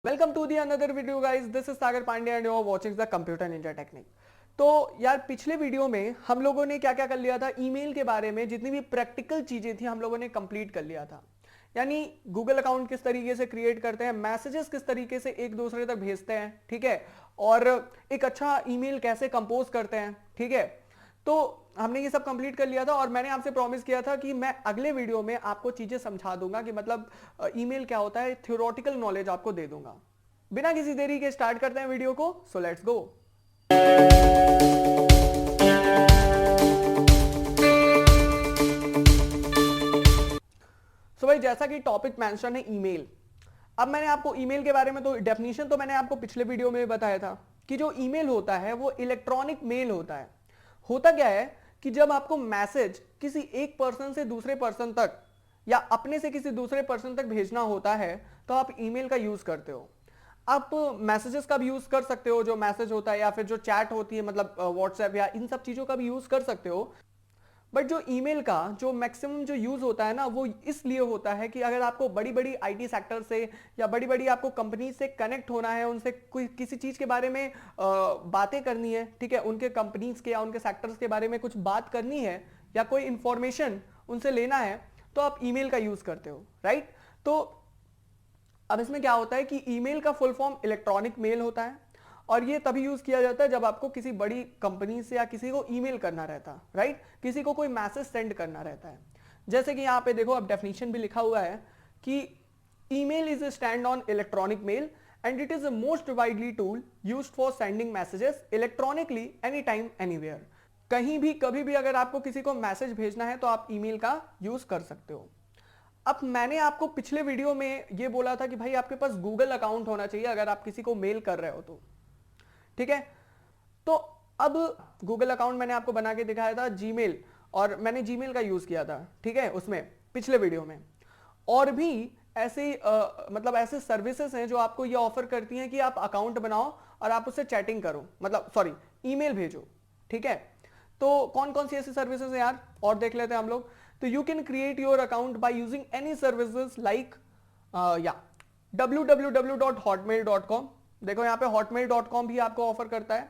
Welcome to the another video guys, this is Sagar Pandey and you are watching the computer ninja technique. तो यार पिछले video में हम लोगों ने क्या क्या कर लिया था, ईमेल के बारे में जितनी भी प्रैक्टिकल चीजें थी हम लोगों ने कंप्लीट कर लिया था। यानी गूगल अकाउंट किस तरीके से क्रिएट करते हैं, मैसेजेस किस तरीके से एक दूसरे तक भेजते हैं, ठीक है, और एक अच्छा ईमेल कैसे कंपोज करते हैं, ठीक है। तो हमने ये सब कंप्लीट कर लिया था और मैंने आपसे प्रॉमिस किया था कि मैं अगले वीडियो में आपको चीजें समझा दूंगा कि मतलब ईमेल क्या होता है, थ्योरेटिकल नॉलेज आपको दे दूंगा। बिना किसी देरी के स्टार्ट करते हैं वीडियो को, सो लेट्स गो। सो भाई जैसा कि टॉपिक मेंशन है ईमेल। अब मैंने आपको ईमेल के बारे में तो डेफिनेशन तो मैंने आपको पिछले वीडियो में बताया था कि जो ईमेल होता है वो इलेक्ट्रॉनिक मेल होता है। होता क्या है कि जब आपको मैसेज किसी एक पर्सन से दूसरे पर्सन तक या अपने से किसी दूसरे पर्सन तक भेजना होता है तो आप ईमेल का यूज करते हो। आप मैसेजेस का भी यूज कर सकते हो, जो मैसेज होता है या फिर जो चैट होती है मतलब व्हाट्सएप या इन सब चीजों का भी यूज कर सकते हो। बट जो ईमेल का जो मैक्सिमम जो यूज होता है ना, वो इसलिए होता है कि अगर आपको बड़ी बड़ी आईटी सेक्टर से या बड़ी बड़ी आपको कंपनी से कनेक्ट होना है, उनसे कोई किसी चीज के बारे में बातें करनी है, ठीक है, उनके कंपनीज के या उनके सेक्टर्स के बारे में कुछ बात करनी है या कोई इंफॉर्मेशन उनसे लेना है, तो आप ईमेल का यूज करते हो, राइट। तो अब इसमें क्या होता है कि ईमेल का फुल फॉर्म इलेक्ट्रॉनिक मेल होता है और ये तभी यूज किया जाता है जब आपको किसी बड़ी कंपनी से या किसी को ईमेल करना रहता है, राइट, किसी को कोई मैसेज सेंड करना रहता है। जैसे कि यहाँ पे देखो, अब डेफिनेशन भी लिखा हुआ है कि email is a stand on electronic male and it is the most widely tool used for sending messages electronically any time anywhere. कहीं भी कभी भी अगर आपको किसी को मैसेज भेजना है तो आप ईमेल का यूज कर सकते हो। अब मैंने आपको पिछले वीडियो में ये बोला था कि भाई आपके पास गूगल अकाउंट होना चाहिए अगर आप किसी को मेल कर रहे हो तो, ठीक है। तो अब गूगल अकाउंट मैंने आपको बना के दिखाया था जीमेल, और मैंने जीमेल का यूज किया था, ठीक है, उसमें पिछले वीडियो में। और भी ऐसे मतलब ऐसे सर्विसेज हैं जो आपको ये ऑफर करती हैं कि आप अकाउंट बनाओ और आप उससे चैटिंग करो, मतलब सॉरी ईमेल भेजो, ठीक है। तो कौन कौन सी ऐसी सर्विसेज हैं यार, और देख लेते हैं हम लोग। तो you can create your account by using any services like या www.hotmail.com। देखो यहाँ पे hotmail.com भी आपको ऑफर करता है।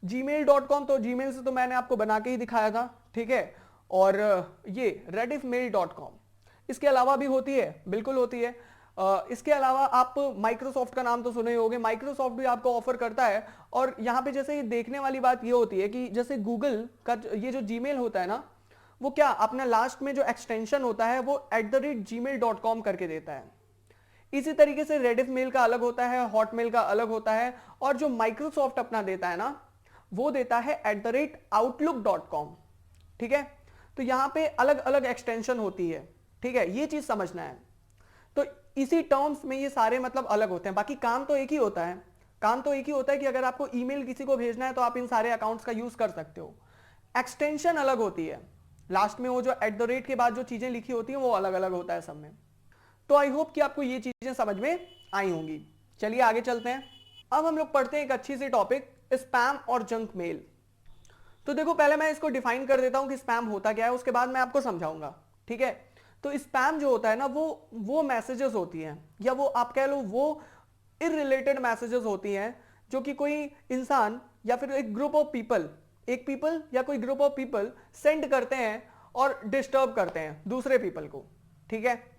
gmail.com तो जीमेल से तो मैंने आपको बना के ही दिखाया था, ठीक है। और ये rediffmail.com इसके अलावा भी होती है, बिल्कुल होती है। इसके अलावा आप माइक्रोसॉफ्ट का नाम तो सुने ही होंगे, माइक्रोसॉफ्ट भी आपको ऑफर करता है। और यहाँ पे जैसे ये देखने वाली बात ये होती है कि जैसे गूगल का ये जो जीमेल होता है ना, वो क्या अपना लास्ट में जो एक्सटेंशन होता है वो @gmail.com करके देता है। इसी तरीके से रेडिफ मेल का अलग होता है, हॉटमेल का अलग होता है, और जो माइक्रोसॉफ्ट अपना देता है ना, वो देता है @outlook.com, ठीक है। तो यहां पे अलग अलग एक्सटेंशन होती है, ठीक है, ये चीज समझना है। तो इसी टर्म्स में ये सारे मतलब अलग होते हैं, बाकी काम तो एक ही होता है। काम तो एक ही होता है कि अगर आपको ईमेल किसी को भेजना है तो आप इन सारे अकाउंट्स का यूज कर सकते हो। एक्सटेंशन अलग होती है, लास्ट में वो जो @ के बाद जो चीजें लिखी होती हैं वो अलग अलग होता है सब में। तो आई होप कि आपको ये चीजें समझ में आई होंगी। चलिए आगे चलते हैं। अब हम लोग पढ़ते हैं एक अच्छी सी टॉपिक, स्पैम और जंक मेल। तो देखो पहले मैं इसको डिफाइन कर देता हूं कि स्पैम होता क्या है, उसके बाद मैं आपको समझाऊंगा, ठीक है। तो स्पैम जो होता है ना, वो मैसेजेस होती हैं, या वो आप कह लो वो इररिलेटेड मैसेजेस होती हैं जो कि कोई इंसान या फिर एक ग्रुप ऑफ पीपल, एक पीपल या कोई ग्रुप ऑफ पीपल सेंड करते हैं और डिस्टर्ब करते हैं दूसरे पीपल को, ठीक है।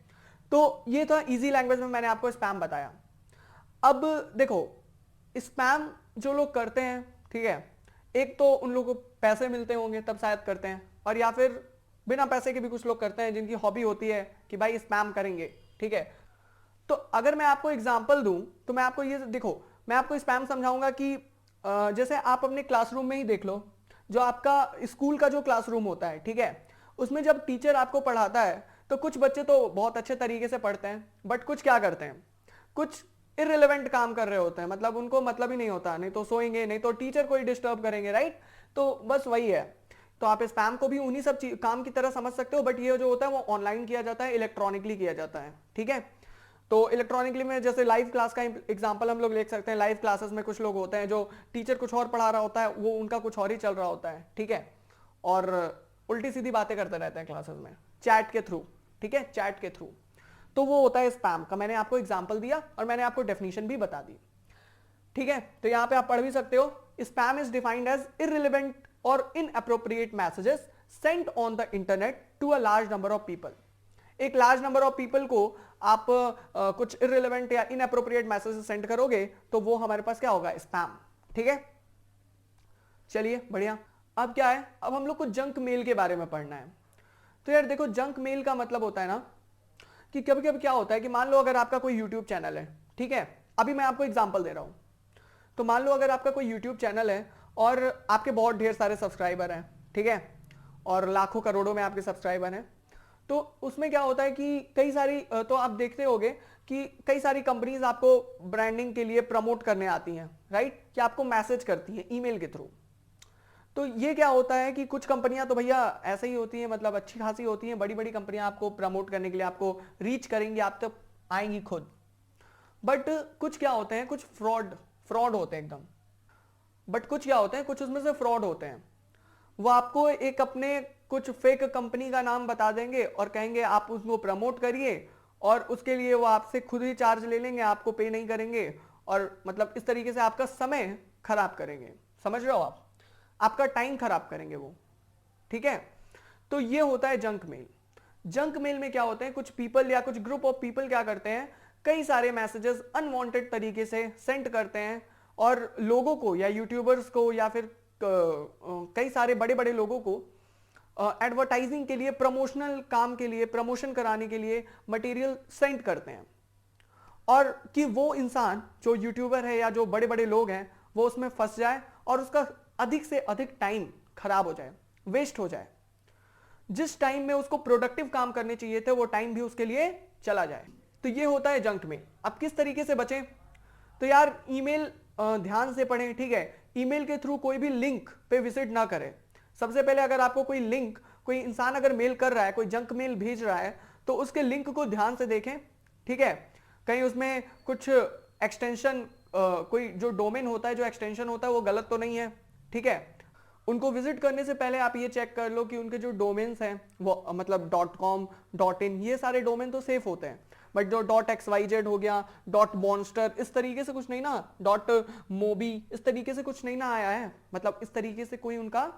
तो ये था इजी लैंग्वेज में मैंने आपको स्पैम बताया। अब देखो स्पैम जो लोग करते हैं, ठीक है, एक तो उन लोगों को पैसे मिलते होंगे तब शायद करते हैं, और या फिर बिना पैसे के भी कुछ लोग करते हैं जिनकी हॉबी होती है कि भाई स्पैम करेंगे, ठीक है। तो अगर मैं आपको एग्जांपल दूं तो मैं आपको ये देखो, मैं आपको स्पैम समझाऊंगा कि जैसे आप अपने क्लासरूम में ही देख लो, जो आपका स्कूल का जो क्लासरूम होता है, ठीक है, उसमें जब टीचर आपको पढ़ाता है तो कुछ बच्चे तो बहुत अच्छे तरीके से पढ़ते हैं, बट कुछ क्या करते हैं, कुछ इररिलेवेंट काम कर रहे होते हैं, मतलब उनको मतलब ही नहीं होता, नहीं तो सोएंगे, नहीं तो टीचर को ही डिस्टर्ब करेंगे, राइट। तो बस वही है। तो आप स्पैम को भी उन्हीं सब काम की तरह समझ सकते हो, बट ये जो होता है वो ऑनलाइन किया जाता है, इलेक्ट्रॉनिकली किया जाता है, ठीक है। तो इलेक्ट्रॉनिकली में जैसे लाइव क्लास का एग्जांपल हम लोग ले सकते हैं। लाइव क्लासेस में कुछ लोग होते हैं जो टीचर कुछ और पढ़ा रहा होता है, वो उनका कुछ और ही चल रहा होता है, ठीक है, और उल्टी सीधी बातें करते रहते हैं क्लासेस में चैट के थ्रू, ठीक है, चैट के थ्रू। तो वो होता है स्पैम का। मैंने आपको एग्जांपल दिया और मैंने आपको डेफिनेशन भी बता दी, ठीक है। तो यहां पे आप पढ़ भी सकते हो, spam is defined as irrelevant और inappropriate messages sent on the internet to a large number of people. एक लार्ज नंबर ऑफ पीपल को आप कुछ इररिलेवेंट या इनअप्रोप्रिएट मैसेजेस सेंड करोगे तो वो हमारे पास क्या होगा, स्पैम, ठीक है। चलिए बढ़िया। अब क्या है, अब हम लोग को जंक मेल के बारे में पढ़ना है। तो यार देखो, जंक मेल का मतलब होता है ना कि कभी कभी क्या होता है कि मान लो अगर आपका कोई यूट्यूब चैनल है, ठीक है, अभी मैं आपको एग्जांपल दे रहा हूं। तो मान लो अगर आपका कोई यूट्यूब चैनल है और आपके बहुत ढेर सारे सब्सक्राइबर हैं, ठीक है, और लाखों करोड़ों में आपके सब्सक्राइबर हैं, तो उसमें क्या होता है कि कई सारी तो आप देखते होंगे कि कई सारी कंपनीज आपको ब्रांडिंग के लिए प्रमोट करने आती हैं, राइट, कि आपको मैसेज करती हैं ईमेल के थ्रू। तो ये क्या होता है कि कुछ कंपनियां तो भैया ऐसे ही होती हैं, मतलब अच्छी खासी होती हैं, बड़ी बड़ी कंपनियां आपको प्रमोट करने के लिए आपको रीच करेंगी, आप तक आएंगी खुद। बट कुछ क्या होते हैं, कुछ फ्रॉड होते हैं एकदम। बट कुछ क्या होते हैं, कुछ उसमें से फ्रॉड होते हैं। वो आपको एक अपने कुछ फेक कंपनी का नाम बता देंगे और कहेंगे आप उसको प्रमोट करिए, और उसके लिए वो आपसे खुद ही चार्ज ले लेंगे, आपको पे नहीं करेंगे, और मतलब इस तरीके से आपका समय खराब करेंगे। समझ रहे हो आप, आपका टाइम खराब करेंगे वो, ठीक है। तो ये होता है जंक मेल। जंक मेल में क्या होते हैं, कुछ पीपल या कुछ ग्रुप ऑफ पीपल क्या करते हैं, कई सारे मैसेजेस अनवांटेड तरीके से सेंड करते हैं और लोगों को या यूट्यूबर्स को या फिर कई सारे बड़े बड़े लोगों को एडवर्टाइजिंग के लिए, प्रमोशनल काम के लिए, प्रमोशन कराने के लिए मटेरियल सेंड करते हैं, और कि वो इंसान जो यूट्यूबर है या जो बड़े बड़े लोग हैं वो उसमें फंस जाए और उसका अधिक से अधिक टाइम खराब हो जाए, वेस्ट हो जाए। जिस टाइम में उसको प्रोडक्टिव काम करने चाहिए थे वो टाइम भी उसके लिए चला जाए। तो ये होता है जंक मेल। अब किस तरीके से बचें, तो यार ईमेल ध्यान से पढ़ें, ठीक है। ईमेल के थ्रू कोई भी लिंक पे विजिट ना करें। सबसे पहले अगर आपको कोई लिंक, कोई इंसान अगर मेल कर रहा है, कोई जंक मेल भेज रहा है, तो उसके लिंक को ध्यान से देखें, ठीक है। कहीं उसमें कुछ एक्सटेंशन, कोई जो डोमेन होता है, जो एक्सटेंशन होता है वो गलत तो नहीं है, ठीक है। उनको विजिट करने से पहले आप ये चेक कर लो कि उनके जो डोमेन्स हैं वो मतलब .com, .in, ये सारे डोमेन तो सेफ होते हैं। बट जो .xyz हो गया, .monster, इस तरीके से कुछ नहीं ना, .mobi, इस तरीके से कुछ नहीं ना आया है, मतलब इस तरीके से कोई उनका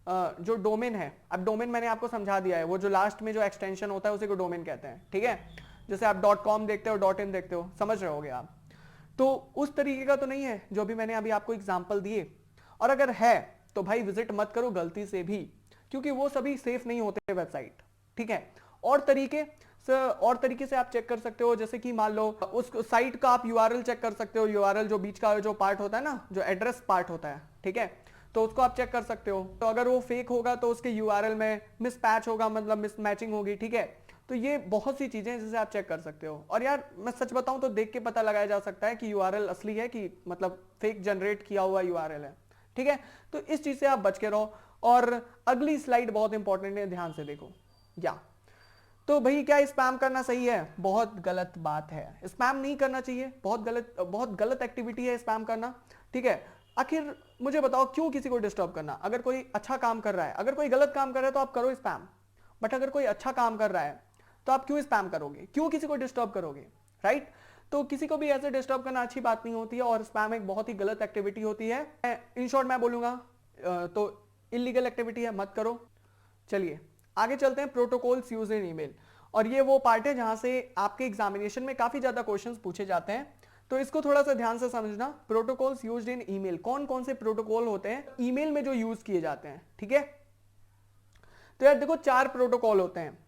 जो डोमेन है। अब डोमेन मैंने आपको समझा दिया है, वो जो लास्ट में जो एक्सटेंशन होता है उसे को डोमेन कहते हैं, ठीक है। जैसे आप .com देखते हो, .in देखते हो, समझ रहे होगे आप। तो उस तरीके का तो नहीं है जो भी मैंने अभी आपको एग्जांपल दिए। और अगर है तो भाई विजिट मत करो गलती से भी, क्योंकि वो सभी सेफ नहीं होते वेबसाइट, ठीक है। और तरीके से आप चेक कर सकते हो, जैसे कि मान लो उस साइट का आप यूआरएल चेक कर सकते हो। यूआरएल जो बीच का जो पार्ट होता है ना, जो एड्रेस पार्ट होता है, ठीक है, तो उसको आप चेक कर सकते हो। तो अगर वो फेक होगा तो उसके यूआरएल में मिसपैच होगा, मतलब मिसमैचिंग होगी, ठीक है। तो ये बहुत सी चीजें जिसे आप चेक कर सकते हो। और यार मैं सच बताऊं तो देख के पता लगाया जा सकता है कि यूआरएल असली है कि मतलब फेक जनरेट किया हुआ यूआरएल है, ठीक है। तो इस चीज से आप बच के रहो। और अगली स्लाइड बहुत इंपॉर्टेंट है, ध्यान से देखो। या तो भाई क्या स्पैम करना सही है? बहुत गलत बात है, स्पैम नहीं करना चाहिए, बहुत गलत एक्टिविटी है स्पैम करना, ठीक है। आखिर मुझे बताओ क्यों किसी को डिस्टर्ब करना? अगर कोई अच्छा काम कर रहा है, अगर कोई गलत काम कर रहा है तो आप करो स्पैम, बट अगर कोई अच्छा काम कर रहा है तो आप क्यों स्पैम करोगे, क्यों किसी को डिस्टर्ब करोगे, राइट। तो किसी को भी ऐसे डिस्टर्ब करना अच्छी बात नहीं होती है, और स्पैम एक बहुत ही गलत एक्टिविटी होती है। इन शॉर्ट मैं बोलूंगा तो इलीगल एक्टिविटी है, मत करो। चलिए आगे चलते हैं, प्रोटोकॉल्स यूज इन ईमेल। और ये वो पार्ट है जहां से आपके एग्जामिनेशन में काफी ज्यादा क्वेश्चंस पूछे जाते हैं, तो इसको थोड़ा सा ध्यान से समझना। प्रोटोकॉल्स यूज्ड इन ईमेल, कौन कौन से प्रोटोकॉल होते हैं ईमेल में जो यूज किए जाते हैं, ठीक है। तो यार देखो 4 प्रोटोकॉल होते हैं,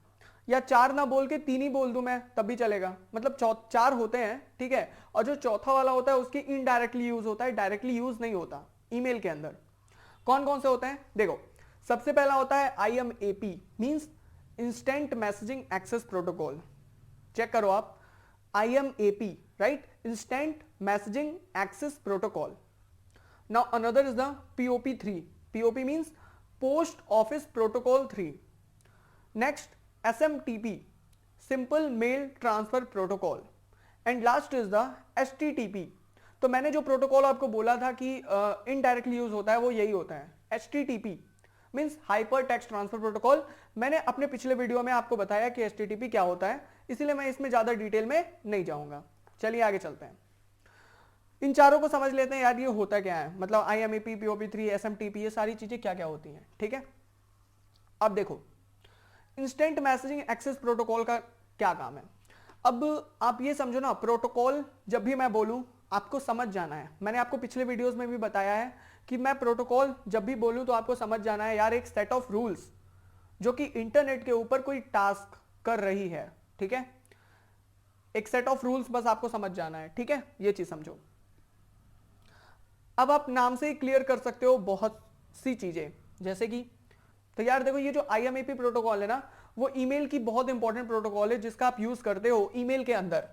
या 4 ना बोल के 3 ही बोल दूं मैं तब भी चलेगा, मतलब 4 होते हैं, ठीक है। और जो चौथा वाला होता है उसकी इनडायरेक्टली यूज होता है, डायरेक्टली यूज नहीं होता ईमेल के अंदर। कौन कौन से होते हैं देखो। सबसे पहला होता है IMAP, means instant messaging access protocol. Check करो आप, IMAP, right, instant messaging access protocol. Now another is the POP3, POP means post office protocol 3। Next SMTP, simple mail transfer protocol. And last is the HTTP। तो मैंने जो protocol आपको बोला था कि indirectly use होता है वो यही होता है, HTTP means hyper text transfer protocol. मैंने अपने पिछले वीडियो में आपको बताया कि HTTP क्या होता है, इसीलिए मैं इसमें ज्यादा डिटेल में नहीं जाऊंगा। चलिए आगे चलते हैं, इन चारों को समझ लेते हैं यार ये होता क्या है, मतलब IMAP, POP3, SMTP, ये सारी चीजें क्या क्या होती हैं। ठीक है, अब देखो इंस्टेंट मैसेजिंग एक्सेस प्रोटोकॉल का क्या काम है। अब आप ये समझो ना, प्रोटोकॉल जब भी मैं बोलूं आपको समझ जाना है। मैंने आपको पिछले वीडियोस में भी बताया है कि मैं प्रोटोकॉल जब भी बोलूं तो आपको समझ जाना है यार, एक सेट ऑफ रूल्स जो कि इंटरनेट के ऊपर कोई टास्क कर रही है। ठीक है, एक सेट ऑफ रूल्स बस आपको समझ जाना है। ठीक है, ये चीज समझो। अब आप नाम से ही क्लियर कर सकते हो बहुत सी चीजें, जैसे कि तो यार देखो ये जो IMAP प्रोटोकॉल है ना, वो ईमेल की बहुत इंपॉर्टेंट प्रोटोकॉल है जिसका आप यूज करते हो ईमेल के अंदर।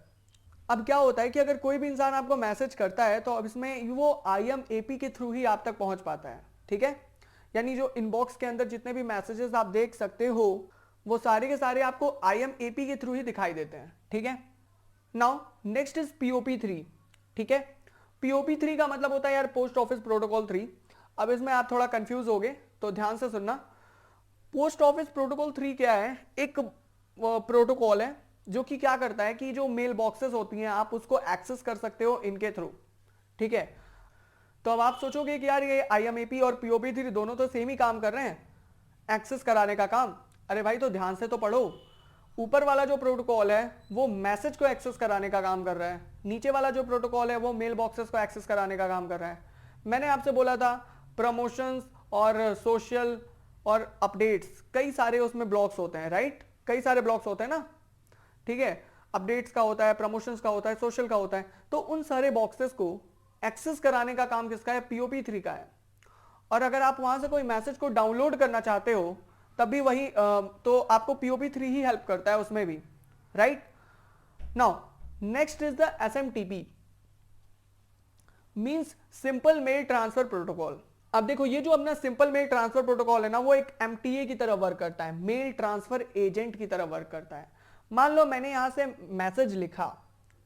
अब क्या होता है कि अगर कोई भी इंसान आपको मैसेज करता है तो अब इसमें वो IMAP के थ्रू ही आप तक पहुंच पाता है। ठीक है, यानी जो इनबॉक्स के अंदर जितने भी मैसेजेस आप देख सकते हो वो सारे के सारे आपको IMAP के थ्रू ही दिखाई देते हैं। ठीक है, नाउ नेक्स्ट इज POP3। ठीक है, POP3 का मतलब होता है यार पोस्ट ऑफिस प्रोटोकॉल 3। अब इसमें आप थोड़ा कंफ्यूज हो गए तो ध्यान से सुनना। पोस्ट ऑफिस प्रोटोकॉल 3 क्या है, एक प्रोटोकॉल है जो कि क्या करता है कि जो मेल बॉक्सेस होती हैं आप उसको एक्सेस कर सकते हो इनके थ्रू। ठीक है, तो अब आप सोचोगे कि यार ये IMAP और POP3 दोनों तो सेम ही काम कर रहे हैं, एक्सेस कराने का काम। अरे भाई तो ध्यान से तो पढ़ो, ऊपर वाला जो प्रोटोकॉल है वो मैसेज को एक्सेस कराने का काम कर रहा है, नीचे वाला जो प्रोटोकॉल है वो मेल बॉक्सेस को एक्सेस कराने का काम कर रहा है। मैंने आपसे बोला था प्रमोशंस और सोशल और अपडेट्स, कई सारे उसमें ब्लॉक्स होते हैं, राइट, कई सारे ब्लॉक्स होते हैं ना। ठीक है, अपडेट्स का होता है, प्रमोशंस का होता है, सोशल का होता है, तो उन सारे बॉक्सेस को एक्सेस कराने का काम किसका है, POP3 का है। और अगर आप वहां से कोई मैसेज को डाउनलोड करना चाहते हो तब भी वही तो आपको POP3 ही हेल्प करता है उसमें भी, right. Now next is the SMTP, means simple mail transfer protocol. अब देखो ये जो अपना सिंपल मेल ट्रांसफर प्रोटोकॉल है ना, वो एक MTA की तरह वर्क करता है, मेल ट्रांसफर एजेंट की तरह वर्क करता है। मान लो मैंने यहां से मैसेज लिखा,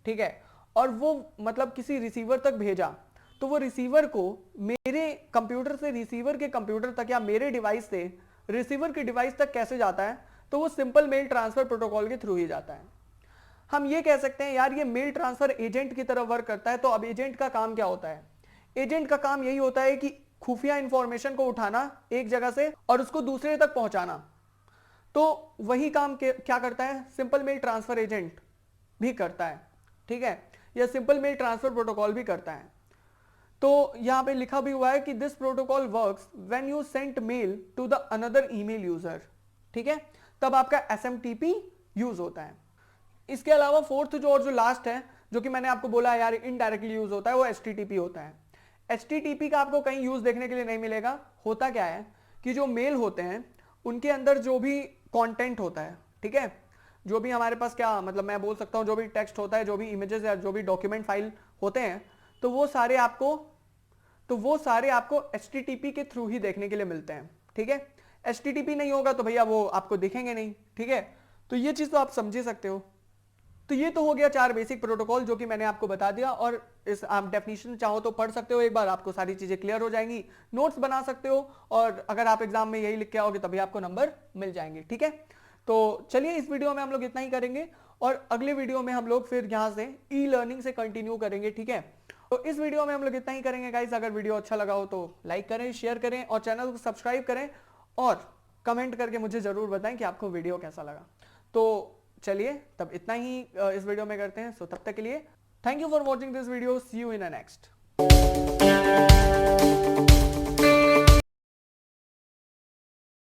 ठीक है, और वो मतलब किसी रिसीवर तक भेजा, तो वो रिसीवर को मेरे कंप्यूटर से रिसीवर के कंप्यूटर तक या मेरे डिवाइस से रिसीवर के डिवाइस तक कैसे जाता है, तो वो सिंपल मेल ट्रांसफर प्रोटोकॉल के थ्रू ही जाता है। हम ये कह सकते हैं यार ये मेल ट्रांसफर एजेंट की तरह वर्क करता है। तो अब एजेंट का काम क्या होता है, एजेंट का काम यही होता है कि खुफिया इंफॉर्मेशन को उठाना एक जगह से और उसको दूसरे तक पहुंचाना। तो वही काम क्या करता है, सिंपल मेल ट्रांसफर एजेंट भी करता है। ठीक है, यह सिंपल मेल ट्रांसफर प्रोटोकॉल भी करता है। तो यहां पे लिखा भी हुआ है कि this protocol works when you send mail to the another email user. ठीक है, तब आपका SMTP यूज होता है। इसके अलावा फोर्थ जो लास्ट है, जो कि मैंने आपको बोला यार इनडायरेक्टली यूज होता है, वो HTTP होता है। HTTP का आपको कहीं यूज देखने के लिए नहीं मिलेगा। होता क्या है कि जो मेल होते हैं उनके अंदर जो भी कंटेंट होता है, ठीक है, जो भी हमारे पास क्या मतलब मैं बोल सकता हूं, जो भी टेक्स्ट होता है, जो भी इमेजेस या जो भी डॉक्यूमेंट फाइल होते हैं, तो वो सारे आपको HTTP के थ्रू ही देखने के लिए मिलते हैं। ठीक है, HTTP नहीं होगा तो भैया वो आपको दिखेंगे नहीं। ठीक है, तो ये चीज तो आप समझ ही सकते हो। तो ये तो हो गया 4 बेसिक प्रोटोकॉल जो कि मैंने आपको बता दिया, और इस आप डेफिनेशन चाहो तो पढ़ सकते हो एक बार, आपको सारी चीजें क्लियर हो जाएंगी, नोट्स बना सकते हो, और अगर आप एग्जाम में यही लिख के आओगे तभी आपको नंबर मिल जाएंगे। ठीक है, तो चलिए इस वीडियो में हम लोग इतना ही करेंगे, और अगले वीडियो में हम लोग फिर यहाँ से ई-लर्निंग से कंटिन्यू करेंगे। ठीक है, तो इस वीडियो में हम लोग इतना ही करेंगे गाइस। अगर वीडियो अच्छा लगा हो तो लाइक करें, शेयर करें, और चैनल को सब्सक्राइब करें, और कमेंट करके मुझे जरूर बताएं कि आपको वीडियो कैसा लगा। तो चलिए तब इतना ही इस वीडियो में करते हैं। सो तब तक के लिए thank you for watching this video, see you in the next.